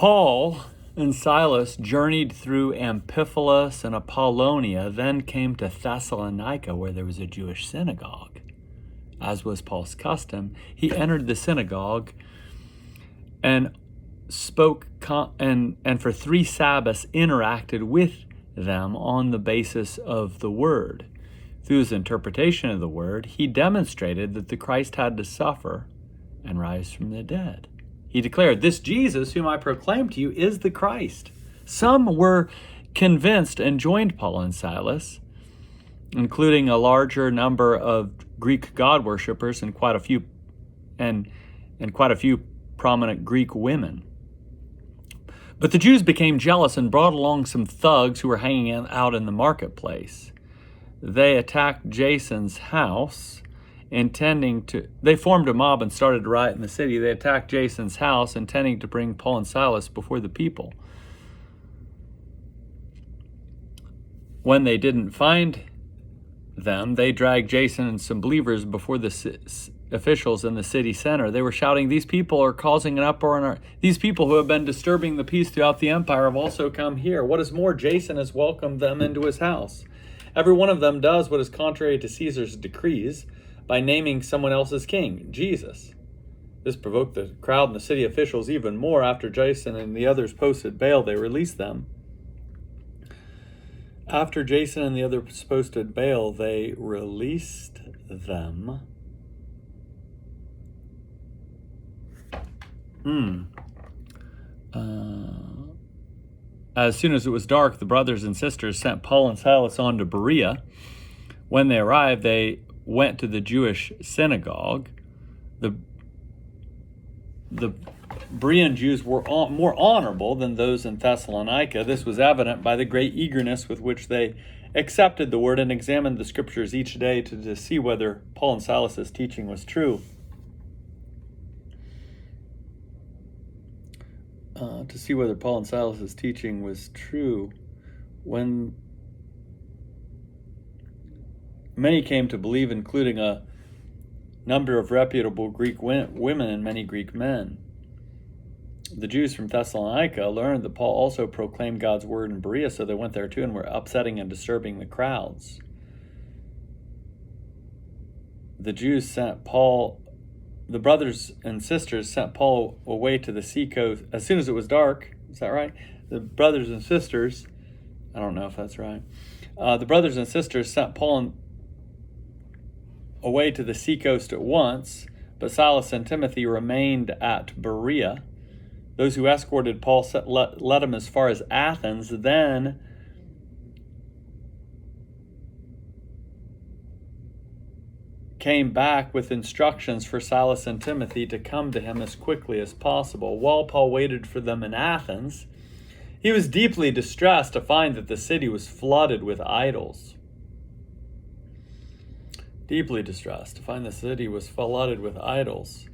Paul and Silas journeyed through Amphipolis and Apollonia, then came to Thessalonica, where there was a Jewish synagogue. As was Paul's custom, he entered the synagogue and spoke and for 3 Sabbaths interacted with them on the basis of the word. Through his interpretation of the word, he demonstrated that the Christ had to suffer and rise from the dead. He declared, "This Jesus whom I proclaim to you is the Christ." Some were convinced and joined Paul and Silas, including a larger number of Greek god worshippers and quite a few prominent Greek women. But the Jews became jealous and brought along some thugs who were hanging out in the marketplace. They attacked Jason's house, they formed a mob and started a riot in the city. They attacked Jason's house, intending to bring Paul and Silas before the people. When they didn't find them, they dragged Jason and some believers before the officials in the city center. They were shouting, "These people are causing an uproar, these people who have been disturbing the peace throughout the empire have also come here. What is more, Jason has welcomed them into his house. Every one of them does what is contrary to Caesar's decrees by naming someone else as king, Jesus." This provoked the crowd and the city officials even more. After Jason and the others posted bail, they released them. After Jason and the others posted bail, they released them. As soon as it was dark, the brothers and sisters sent Paul and Silas on to Berea. When they arrived, they went to the Jewish synagogue. The Berean Jews were more honorable than those in Thessalonica. This was evident by the great eagerness with which they accepted the word and examined the scriptures each day to see whether Paul and Silas's teaching was true. When many came to believe, including a number of reputable Greek women and many Greek men. The Jews from Thessalonica learned that Paul also proclaimed God's word in Berea, so they went there too and were upsetting and disturbing the crowds. The brothers and sisters sent Paul away to the seacoast as soon as it was dark. Is that right? The brothers and sisters, I don't know if that's right. The brothers and sisters sent Paul away to the seacoast at once, but Silas and Timothy remained at Berea. Those who escorted Paul led him as far as Athens, then came back with instructions for Silas and Timothy to come to him as quickly as possible. While Paul waited for them in Athens, he was deeply distressed to find that the city was flooded with idols. Deeply distressed to find the city was flooded with idols.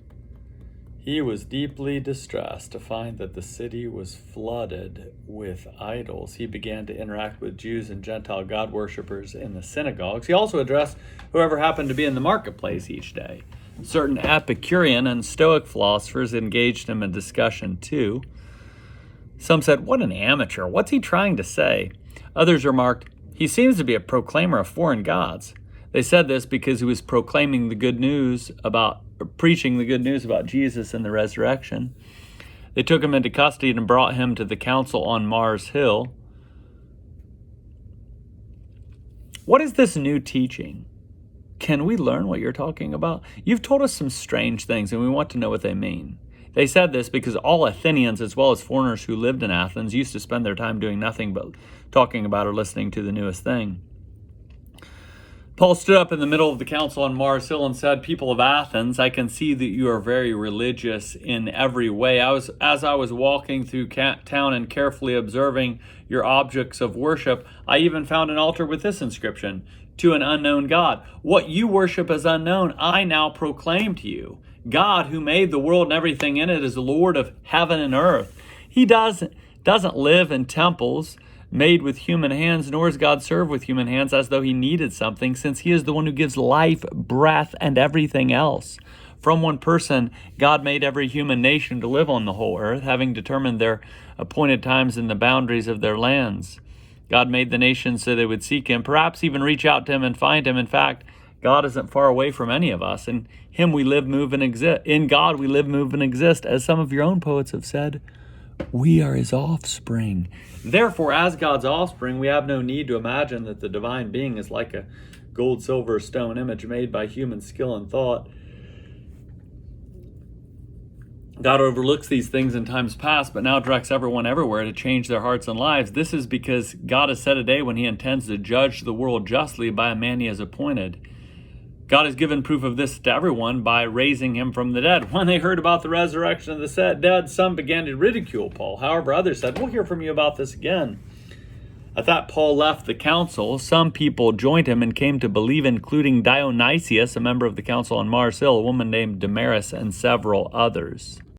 He was deeply distressed to find that the city was flooded with idols. He began to interact with Jews and Gentile God worshippers in the synagogues. He also addressed whoever happened to be in the marketplace each day. Certain Epicurean and Stoic philosophers engaged him in discussion too. Some said, "What an amateur. What's he trying to say?" Others remarked, "He seems to be a proclaimer of foreign gods." They said this because he was preaching the good news about Jesus and the resurrection. They took him into custody and brought him to the council on Mars Hill. What is this new teaching? Can we learn what you're talking about? You've told us some strange things, and we want to know what they mean. They said this because all Athenians, as well as foreigners who lived in Athens, used to spend their time doing nothing but talking about or listening to the newest thing. Paul stood up in the middle of the council on Mars Hill and said, "People of Athens, I can see that you are very religious in every way. As I was walking through town and carefully observing your objects of worship, I even found an altar with this inscription, 'To an unknown God.' What you worship as unknown, I now proclaim to you. God, who made the world and everything in it, is the Lord of heaven and earth. He doesn't live in temples made with human hands, nor is God served with human hands as though he needed something, since he is the one who gives life, breath, and everything else. From one person, God made every human nation to live on the whole earth, having determined their appointed times and the boundaries of their lands. God made the nations so they would seek him, perhaps even reach out to him and find him. In fact, God isn't far away from any of us. In him we live, move, and exist. In God we live, move, and exist. As some of your own poets have said, we are his offspring. Therefore, as God's offspring, we have no need to imagine that the divine being is like a gold, silver, stone image made by human skill and thought. God overlooks these things in times past, but now directs everyone everywhere to change their hearts and lives. This is because God has set a day when he intends to judge the world justly by a man he has appointed. God has given proof of this to everyone by raising him from the dead. When they heard about the resurrection of the dead, some began to ridicule Paul. However, others said, we'll hear from you about this again. At that, Paul left the council. Some people joined him and came to believe, including Dionysius, a member of the council, and Mars Hill, a woman named Damaris, and several others.